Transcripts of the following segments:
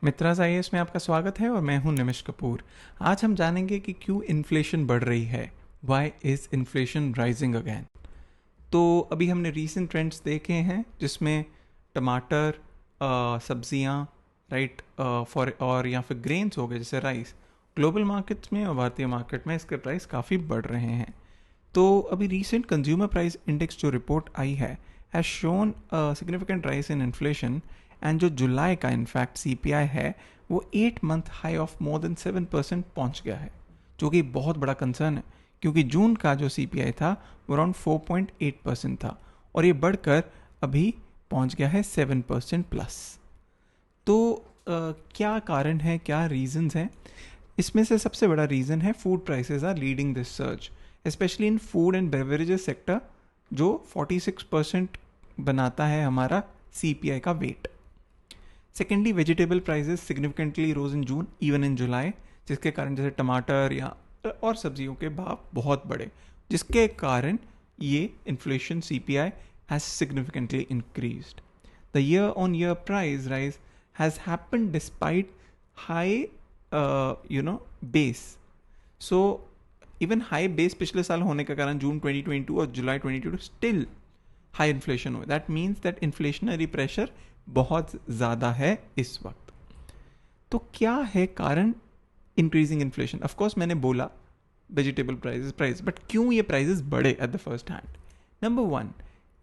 मित्राज IAS में आपका स्वागत है और मैं हूं निमिष कपूर। आज हम जानेंगे कि क्यों इन्फ्लेशन बढ़ रही है। Why is inflation rising again. तो अभी हमने रीसेंट ट्रेंड्स देखे हैं जिसमें टमाटर, सब्जियां, राइट, फॉर और या फिर ग्रेन्स हो गए जैसे राइस, ग्लोबल मार्केट्स में और भारतीय मार्केट में इसके प्राइस काफ़ी बढ़ रहे हैं। तो अभी रीसेंट कंज्यूमर प्राइस इंडेक्स जो रिपोर्ट आई है has shown significant rise in inflation. And जो जुलाई का इनफैक्ट सीपीआई है वो 8 month high of more than 7% पहुंच गया है, जो कि बहुत बड़ा कंसर्न है क्योंकि जून का जो सीपीआई था वो अराउंड 4.8% था और ये बढ़कर अभी पहुंच गया है 7% प्लस। तो क्या कारण है, क्या रीजंस हैं? इसमें से सबसे बड़ा रीज़न है food prices are leading this surge, specially in food and beverages sector, जो 46% बनाता है हमारा सीपीआई का weight. Secondly, vegetable prices significantly rose in June even in July, जिसके कारण जैसे टमाटर या और सब्जियों के भाव बहुत बढ़े, जिसके कारण ये inflation CPI has significantly increased. The year on year price rise has happened despite high base. So even high base पिछले साल होने के कारण जून 2022 और जुलाई 2022 स्टिल हाई इन्फ्लेशन हुआ। That means that inflationary pressure बहुत ज़्यादा है इस वक्त। तो क्या है कारण इंक्रीजिंग इन्फ्लेशन? ऑफकोर्स मैंने बोला वेजिटेबल प्राइस, बट क्यों ये प्राइसेस बढ़े at the first hand? Number one,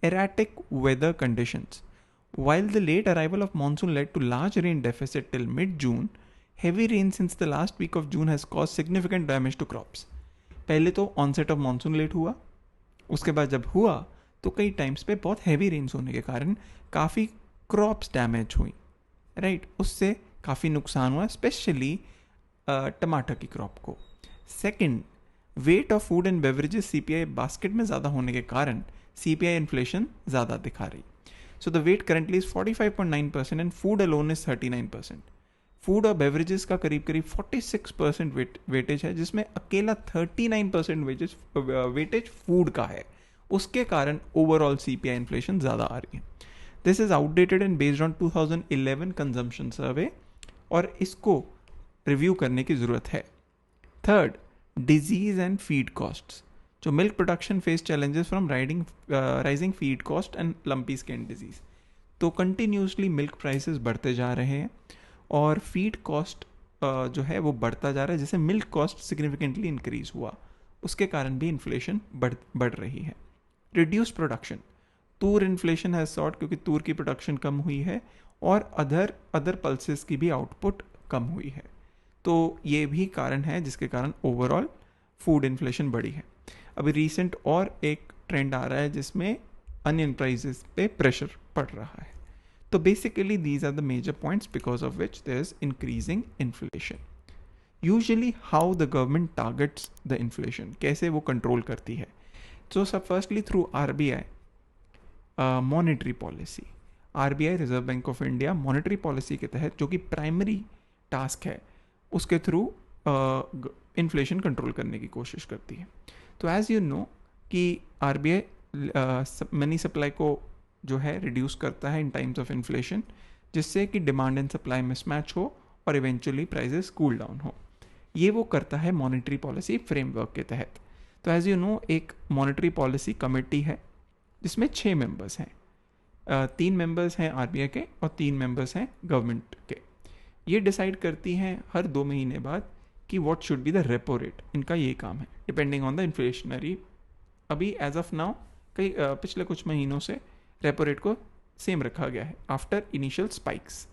erratic weather conditions. While the late arrival of monsoon led to large rain deficit till mid-June, heavy rain since the last week of June has caused significant damage to crops. पहले तो onset of monsoon late हुआ, उसके बाद जब हुआ तो कई times पे बहुत हैवी रेन्स होने के कारण काफ़ी क्रॉप्स डैमेज हुई, राइट। उससे काफ़ी नुकसान हुआ, स्पेशली टमाटर की क्रॉप को। Second, weight of food and beverages CPI basket में ज़्यादा होने के कारण सीपीआई इन्फ्लेशन ज़्यादा दिखा रही। So the weight currently is 45.9% and food alone is 39%। Food और बेवरेजेस का करीब करीब 46% वेटेज है, जिसमें अकेला 39% वेटेज फूड का है। उसके कारण ओवरऑल सीपीआई इन्फ्लेशन ज़्यादा आ रही है। This is outdated and based on 2011 consumption survey, और इसको रिव्यू करने की ज़रूरत है। Third, disease and feed costs. जो milk production face challenges from rising feed cost and lumpy skin disease. तो कंटिन्यूसली मिल्क प्राइसेस बढ़ते जा रहे हैं और फीड कॉस्ट जो है वो बढ़ता जा रहा है, जिससे मिल्क कॉस्ट सिग्निफिकेंटली इंक्रीज हुआ, उसके कारण भी इन्फ्लेशन बढ़ रही है। रिड्यूस प्रोडक्शन, तूर इन्फ्लेशन है सॉर्ट, क्योंकि तूर की प्रोडक्शन कम हुई है और अदर पल्सेस की भी आउटपुट कम हुई है। तो ये भी कारण है जिसके कारण ओवरऑल फूड इन्फ्लेशन बढ़ी है। अभी रीसेंट और एक ट्रेंड आ रहा है जिसमें अनियन प्राइसेस पे प्रेशर पड़ रहा है। तो basically these are the major points because of which there is increasing inflation. Usually how the government targets the inflation, कैसे वो कंट्रोल करती है? तो सब firstly through RBI monetary policy. RBI reserve bank of India monetary policy के तहत, जो कि प्राइमरी टास्क है, उसके थ्रू इन्फ्लेशन कंट्रोल करने की कोशिश करती है। तो एज यू नो कि आरबीआई मनी सप्लाई को जो है रिड्यूस करता है इन टाइम्स ऑफ इन्फ्लेशन, जिससे कि डिमांड एंड सप्लाई मिसमैच हो और इवेंचुअली प्राइसेस कूल डाउन हो। ये वो करता है मॉनेटरी पॉलिसी फ्रेमवर्क के तहत। तो एज यू नो एक मॉनेटरी पॉलिसी कमेटी है जिसमें 6 मेंबर्स हैं। 3 मेंबर्स हैं आरबीआई के और 3 मेंबर्स हैं गवर्नमेंट के। ये डिसाइड करती हैं हर 2 महीने बाद कि what should be the repo rate. इनका ये काम है डिपेंडिंग ऑन द इन्फ्लेशनरी। अभी एज ऑफ नाउ कई पिछले कुछ महीनों से रेपो रेट को सेम रखा गया है आफ्टर इनिशियल स्पाइक्स।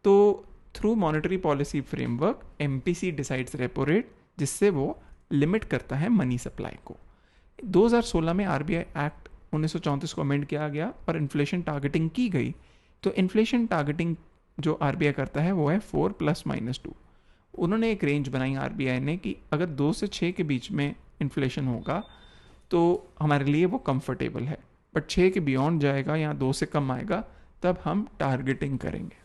तो through monetary policy framework MPC decides repo rate, जिससे वो लिमिट करता है मनी सप्लाई को। 2016 में आरबीआई एक्ट 1934 को अमेंड किया गया और इन्फ्लेशन टारगेटिंग की गई। तो इन्फ्लेशन टारगेटिंग जो आरबीआई करता है वो है 4 ± 2। उन्होंने एक रेंज बनाई आरबीआई ने कि अगर 2 से 6 के बीच में इन्फ्लेशन होगा तो हमारे लिए वो कंफर्टेबल है, बट 6 के बियॉन्ड जाएगा या 2 से कम आएगा तब हम टारगेटिंग करेंगे,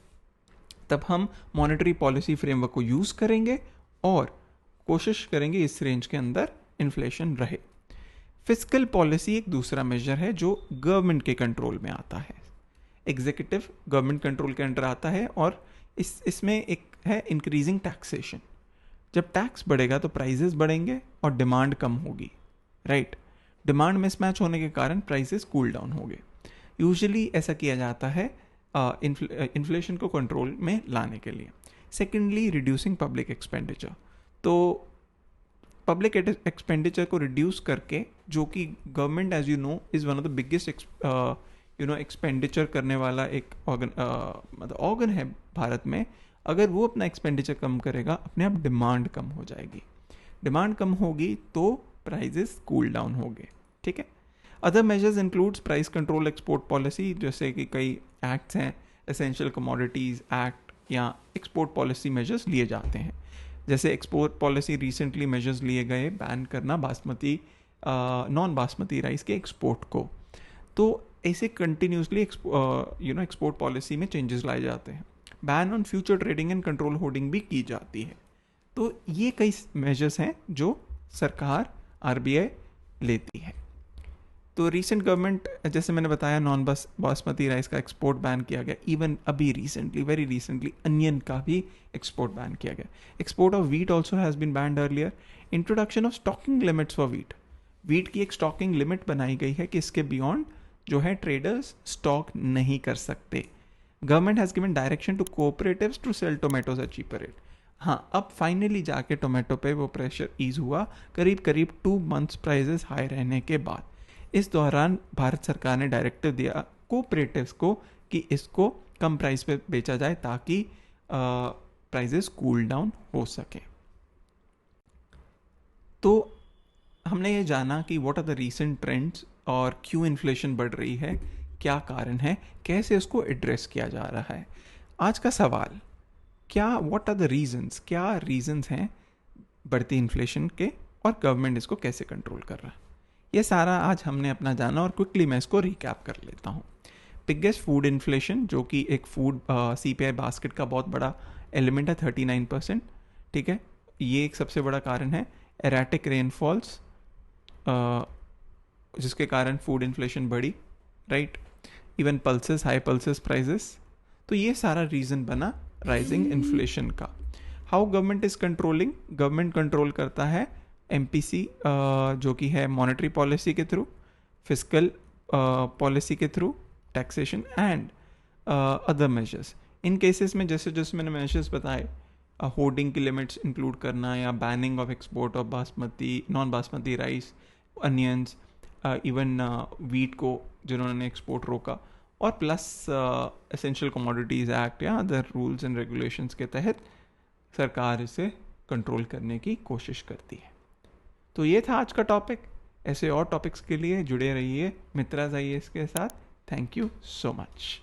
तब हम मॉनेटरी पॉलिसी फ्रेमवर्क को यूज़ करेंगे और कोशिश करेंगे इस रेंज के अंदर इन्फ्लेशन रहे। फिस्कल पॉलिसी एक दूसरा मेजर है जो गवर्नमेंट के कंट्रोल में आता है। एग्जीक्यूटिव गवर्नमेंट कंट्रोल के अंडर आता है, और इसमें एक है इंक्रीजिंग टैक्सेशन। जब टैक्स बढ़ेगा तो प्राइजेस बढ़ेंगे और डिमांड कम होगी, राइट। डिमांड मिसमैच होने के कारण प्राइसेस कूल डाउन होंगे। यूजुअली ऐसा किया जाता है इन्फ्लेशन को कंट्रोल में लाने के लिए। Secondly, reducing public expenditure. तो पब्लिक एक्सपेंडिचर को रिड्यूस करके, जो कि government as you know is one of the biggest expenditure करने वाला एक ऑर्गन है भारत में। अगर वो अपना एक्सपेंडिचर कम करेगा, अपने आप डिमांड कम हो जाएगी। डिमांड कम होगी तो प्राइजेस कूल डाउन होंगे, ठीक है। Other measures includes price control, export policy, जैसे कि कई एक्ट्स हैं, एसेंशियल कमोडिटीज़ एक्ट या एक्सपोर्ट पॉलिसी मेजर्स लिए जाते हैं। जैसे एक्सपोर्ट पॉलिसी रिसेंटली मेजर्स लिए गए बैन करना बासमती नॉन बासमती राइस के एक्सपोर्ट को। तो ऐसे कंटिन्यूसली एक्सपोर्ट पॉलिसी में चेंजेस लाए जाते हैं। Ban on future trading and control hoarding भी की जाती है। तो ये कई मेजर्स हैं जो सरकार आरबीआई लेती है। तो रिसेंट गवर्नमेंट, जैसे मैंने बताया, नॉन बासमती राइस का एक्सपोर्ट बैन किया गया। इवन अभी रिसेंटली, वेरी रिसेंटली, अनियन का भी एक्सपोर्ट बैन किया गया। Export of wheat also has been banned earlier. Introduction of stocking limits for wheat. Wheat की एक स्टॉकिंग लिमिट बनाई गई है कि इसके बियॉन्ड जो है ट्रेडर्स स्टॉक नहीं कर सकते। Government has given direction to cooperatives to sell tomatoes at cheaper rate. हाँ, अब फाइनली जाके टोमेटो पे वो प्रेशर ईज हुआ, करीब करीब 2 मंथ्स प्राइजेस हाई रहने के बाद। इस दौरान भारत सरकार ने डायरेक्टिव दिया कोऑपरेटिव्स को कि इसको कम प्राइस पे बेचा जाए ताकि प्राइजेस कूल डाउन हो सके। तो हमने ये जाना कि what are the recent trends और क्यों इन्फ्लेशन बढ़ रही है, क्या कारण है, कैसे उसको एड्रेस किया जा रहा है। आज का सवाल, क्या व्हाट आर द रीजंस, क्या रीजंस हैं बढ़ती इन्फ्लेशन के और गवर्नमेंट इसको कैसे कंट्रोल कर रहा है। ये सारा आज हमने अपना जाना और क्विकली मैं इसको रिकैप कर लेता हूँ। बिगेस्ट फूड इन्फ्लेशन, जो कि एक फूड सीपीआई बास्केट का बहुत बड़ा एलिमेंट है, 39%, ठीक है। ये एक सबसे बड़ा कारण है। एराटिक रेनफॉल्स, जिसके कारण फूड इन्फ्लेशन बढ़ी, right. Even pulses, high pulses prices. तो ये सारा रीज़न बना राइजिंग इन्फ्लेशन का। How government is controlling. Government control करता है एमपीसी, जो कि है मॉनेटरी पॉलिसी के थ्रू, फिस्कल पॉलिसी के through, taxation and other measures. इन केसेस में जैसे जैसे मैंने मेजर्स बताए, होर्डिंग की लिमिट्स इंक्लूड करना या banning of export of basmati non basmati rice, onions, even wheat को जिन्होंने एक्सपोर्ट रोका, और प्लस एसेंशियल कमोडिटीज़ एक्ट या अदर रूल्स एंड रेगुलेशंस के तहत सरकार इसे कंट्रोल करने की कोशिश करती है। तो ये था आज का टॉपिक। ऐसे और टॉपिक्स के लिए जुड़े रहिए मित्राज आईएएस के साथ। Thank you so much.